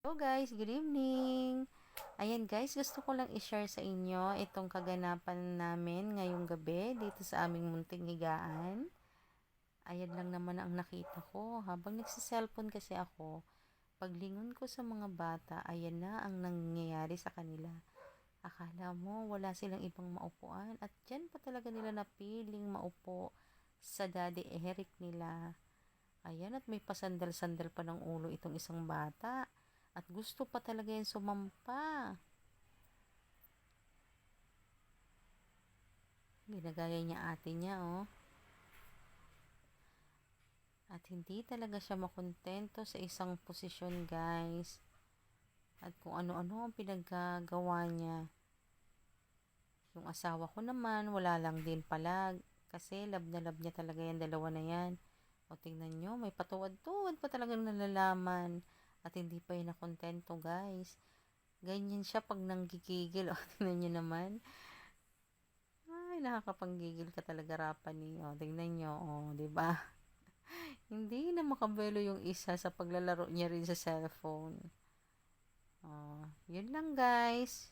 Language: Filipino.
Hello guys, good evening! Ayan guys, gusto ko lang i-share sa inyo itong kaganapan namin ngayong gabi dito sa aming munting higaan. Ayan lang naman ang nakita ko habang nagsiselfone kasi ako. Paglingon ko sa mga bata, ayan na ang nangyayari sa kanila. Akala mo wala silang ibang maupuan at dyan pa talaga nila napiling maupo sa Daddy Eric nila. Ayan, at may pasandal-sandal pa ng ulo itong isang bata. At gusto pa talaga yan sumampa. Ginagaya niya ate niya, oh. At hindi talaga siya makontento sa isang posisyon, guys. At kung ano-ano ang pinaggagawa niya. Yung asawa ko naman, wala lang din pala. Kasi love na love niya talaga yan, dalawa na yan. O tingnan nyo, may patuwad-tuwad pa talagang nalalaman. At hindi pa yun nakontento, guys. Ganyan siya pag nanggigigil. O, tingnan nyo naman. Ay, nakakapanggigil ka talaga, Rapani. O, tingnan nyo. O, diba? Hindi na makabelo yung isa sa paglalaro niya rin sa cellphone. O, yun lang, guys.